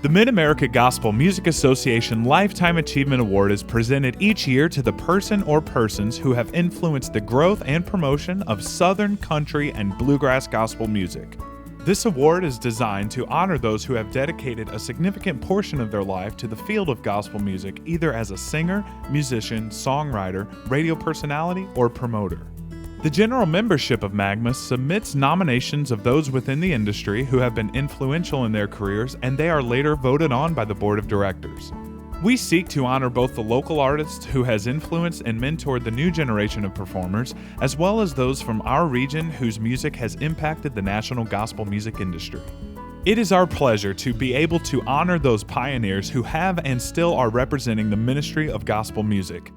The Mid-America Gospel Music Association Lifetime Achievement Award is presented each year to the person or persons who have influenced the growth and promotion of Southern country and bluegrass gospel music. This award is designed to honor those who have dedicated a significant portion of their life to the field of gospel music, either as a singer, musician, songwriter, radio personality, or promoter. The general membership of MAGMA submits nominations of those within the industry who have been influential in their careers, and they are later voted on by the board of directors. We seek to honor both the local artist who has influenced and mentored the new generation of performers, as well as those from our region whose music has impacted the national gospel music industry. It is our pleasure to be able to honor those pioneers who have and still are representing the ministry of gospel music.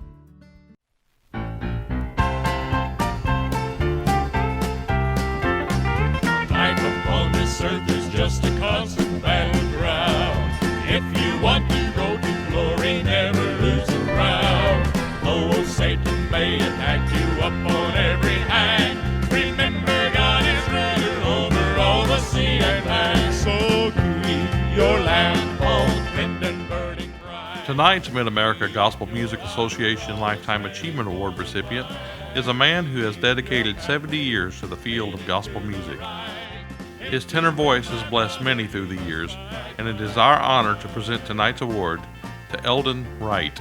Earth is just a constant battleground. If you want to go to glory, never lose a round. Though Satan may attack you up on every hand, remember God is ruler over all the sea and land. So keep your lamp on wind and burning bright. Tonight's Mid-America Gospel Music Association Lifetime Achievement Award recipient is a man who has dedicated 70 years to the field of gospel music. His tenor voice has blessed many through the years, and it is our honor to present tonight's award to Eldon Wright.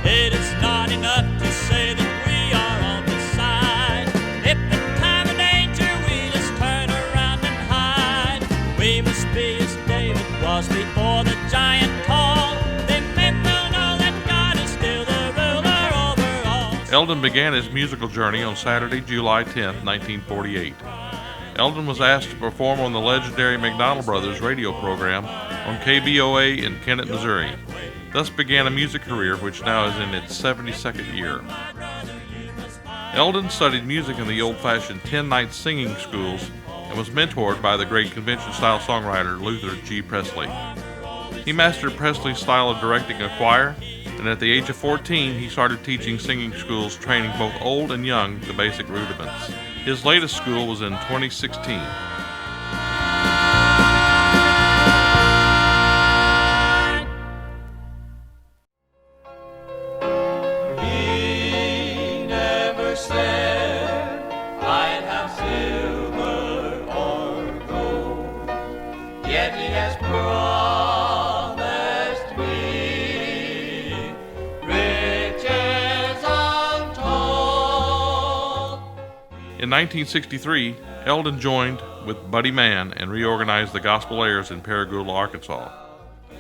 It is not enough to say that we are on the side. If in time of danger we just turn around and hide, we must be as David was before the giant tall. Then men will know that God is still the ruler over all. Eldon began his musical journey on Saturday, July 10, 1948. Eldon was asked to perform on the legendary McDonald Brothers radio program on KBOA in Kennett, Missouri. Thus began a music career which now is in its 72nd year. Eldon studied music in the old-fashioned 10-night singing schools and was mentored by the great convention-style songwriter Luther G. Presley. He mastered Presley's style of directing a choir, and at the age of 14 he started teaching singing schools, training both old and young the basic rudiments. His latest school was in 2016. He never said I'd have silver or gold, yet he has promised me riches untold. In 1963, Eldon joined with Buddy Mann and reorganized the Gospel Airs in Paragoula, Arkansas.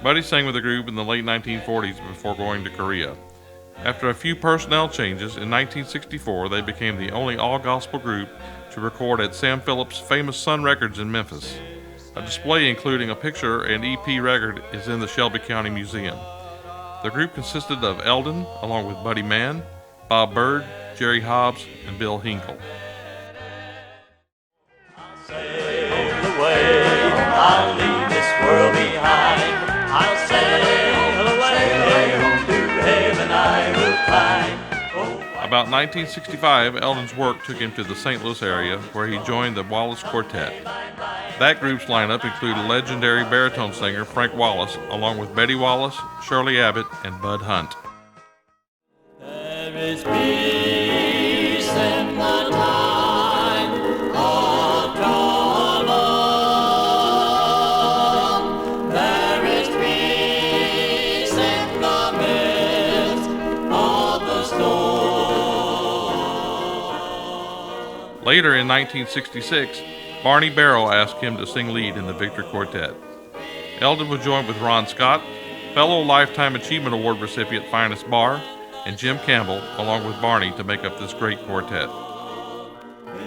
Buddy sang with the group in the late 1940s before going to Korea. After a few personnel changes, in 1964 they became the only all-gospel group to record at Sam Phillips' famous Sun Records in Memphis. A display including a picture and EP record is in the Shelby County Museum. The group consisted of Eldon, along with Buddy Mann, Bob Bird, Jerry Hobbs, and Bill Hinkle. I'll leave this world behind. I'll sail away home to heaven I will climb. About 1965, Eldon's work took him to the St. Louis area, where he joined the Wallace Quartet. That group's lineup included legendary baritone singer Frank Wallace, along with Betty Wallace, Shirley Abbott, and Bud Hunt. There is peace in the time of trouble. There is peace in the midst of the storm. Later in 1966, Barney Barrow asked him to sing lead in the Victor Quartet. Eldon was joined with Ron Scott, fellow Lifetime Achievement Award recipient Finest Barr, and Jim Campbell, along with Barney, to make up this great quartet.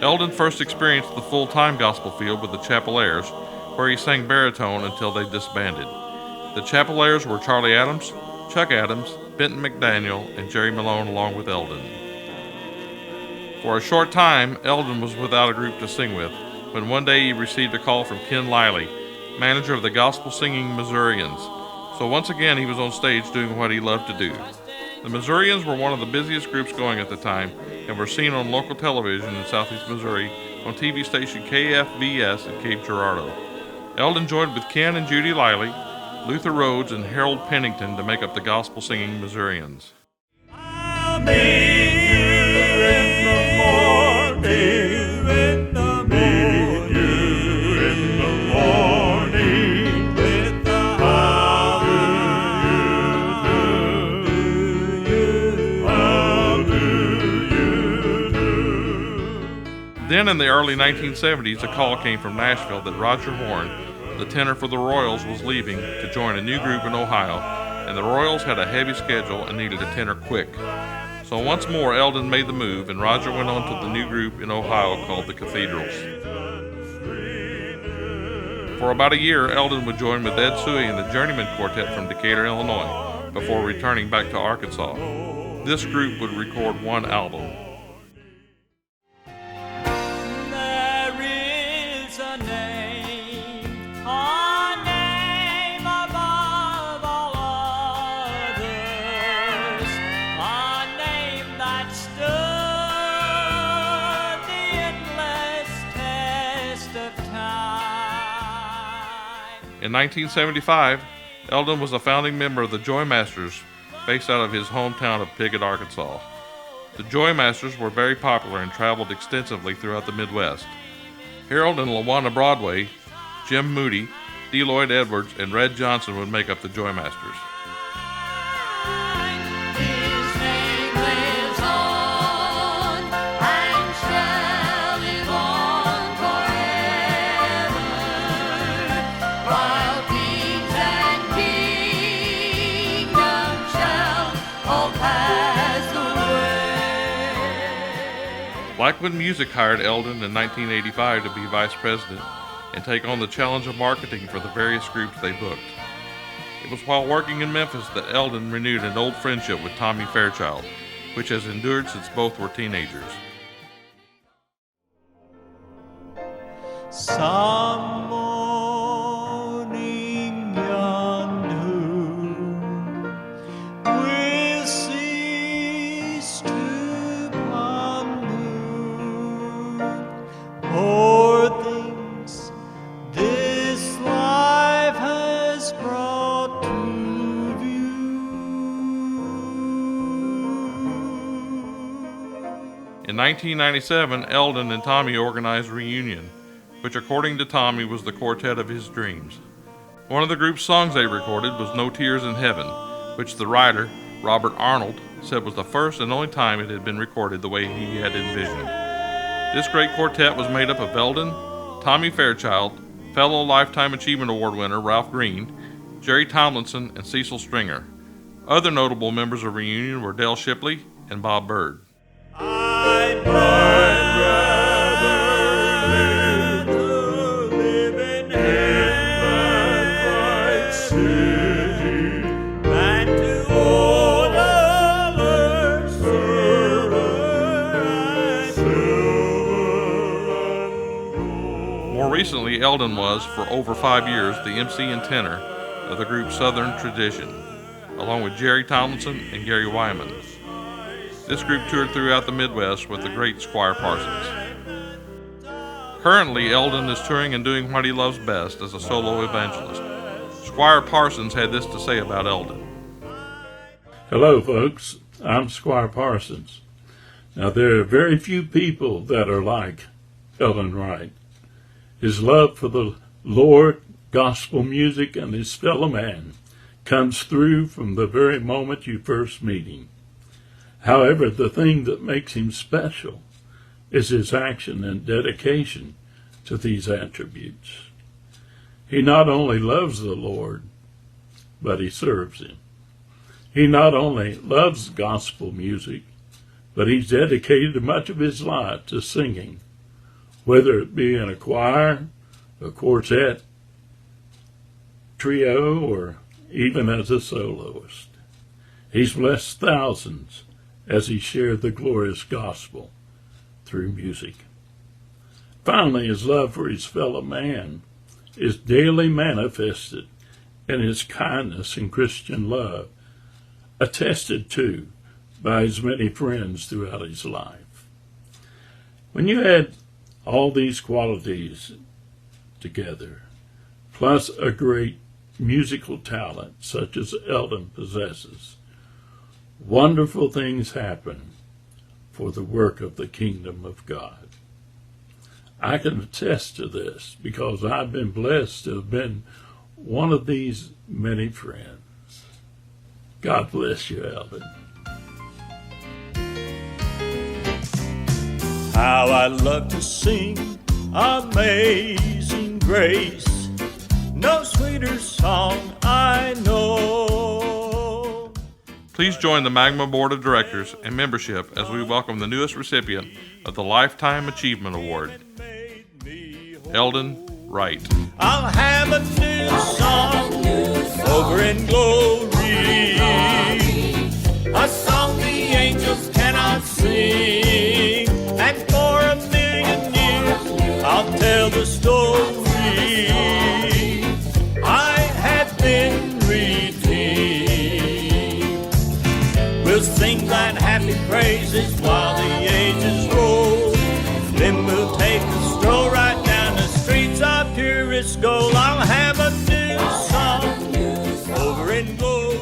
Eldon first experienced the full-time gospel field with the Chapel-Airs, where he sang baritone until they disbanded. The Chapel-Airs were Charlie Adams, Chuck Adams, Benton McDaniel, and Jerry Malone, along with Eldon. For a short time, Eldon was without a group to sing with, when one day he received a call from Ken Liley, manager of the gospel singing Missourians. So once again he was on stage doing what he loved to do. The Missourians were one of the busiest groups going at the time and were seen on local television in southeast Missouri on TV station KFVS in Cape Girardeau. Eldon joined with Ken and Judy Lively, Luther Rhodes, and Harold Pennington to make up the gospel-singing Missourians. I'll meet you in the morning. Meet you in the morning. With the how do you do? Then in the early 1970s, a call came from Nashville that Roger Horn, the tenor for the Royals, was leaving to join a new group in Ohio, and the Royals had a heavy schedule and needed a tenor quick. So once more, Eldon made the move, and Roger went on to the new group in Ohio called the Cathedrals. For about a year, Eldon would join with Ed Suey and the Journeyman Quartet from Decatur, Illinois, before returning back to Arkansas. This group would record one album. There is a name above all others, a name that stood the endless test of time. In 1975, Eldon was a founding member of the Joymasters, based out of his hometown of Piggott, Arkansas. The Joymasters were very popular and traveled extensively throughout the Midwest. Harold and LaWanna Broadway, Jim Moody, D. Lloyd Edwards, and Red Johnson would make up the Joymasters. His name lives on and shall live on forever, while kings and kingdoms shall all pass away. Blackwood Music hired Eldon in 1985 to be vice president and take on the challenge of marketing for the various groups they booked. It was while working in Memphis that Eldon renewed an old friendship with Tommy Fairchild, which has endured since both were teenagers. Some morning yonder will cease to ponder poor things this life has brought to view. In 1997, Eldon and Tommy organized Reunion, which according to Tommy was the quartet of his dreams. One of the group's songs they recorded was No Tears in Heaven, which the writer, Robert Arnold, said was the first and only time it had been recorded the way he had envisioned. This great quartet was made up of Eldon, Tommy Fairchild, fellow Lifetime Achievement Award winner Ralph Green, Jerry Tomlinson, and Cecil Stringer. Other notable members of Reunion were Del Shipley and Bob Byrd. I'd rather live in heaven city than to own a silver and gold. More recently, Eldon was, for over 5 years, the MC and tenor of the group Southern Tradition, along with Jerry Tomlinson and Gary Wyman. This group toured throughout the Midwest with the great Squire Parsons. Currently, Eldon is touring and doing what he loves best as a solo evangelist. Squire Parsons had this to say about Eldon. Hello, folks. I'm Squire Parsons. Now, there are very few people that are like Eldon Wright. His love for the Lord, gospel music, and his fellow man comes through from the very moment you first meet him. However, the thing that makes him special is his action and dedication to these attributes. He not only loves the Lord, but he serves him. He not only loves gospel music, but he's dedicated much of his life to singing, whether it be in a choir, a quartet, trio, or even as a soloist. He's blessed thousands as he shared the glorious gospel through music. Finally, his love for his fellow man is daily manifested in his kindness and Christian love, attested to by his many friends throughout his life. When you add all these qualities together, plus a great musical talent such as Eldon possesses, wonderful things happen for the work of the kingdom of God. I can attest to this because I've been blessed to have been one of these many friends. God bless you, Eldon. How I love to sing Amazing Grace. No sweeter song I know. Please join the MAGMA Board of Directors and membership as we welcome the newest recipient of the Lifetime Achievement Award, Eldon Wright. I'll have a new song over in glory, a song the angels cannot sing, and for 1,000,000 years I'll tell the story. I have been redeemed. We'll sing that happy praises while the ages roll. Then we'll take a stroll right down the streets of purest gold. I'll have a new song over in glory.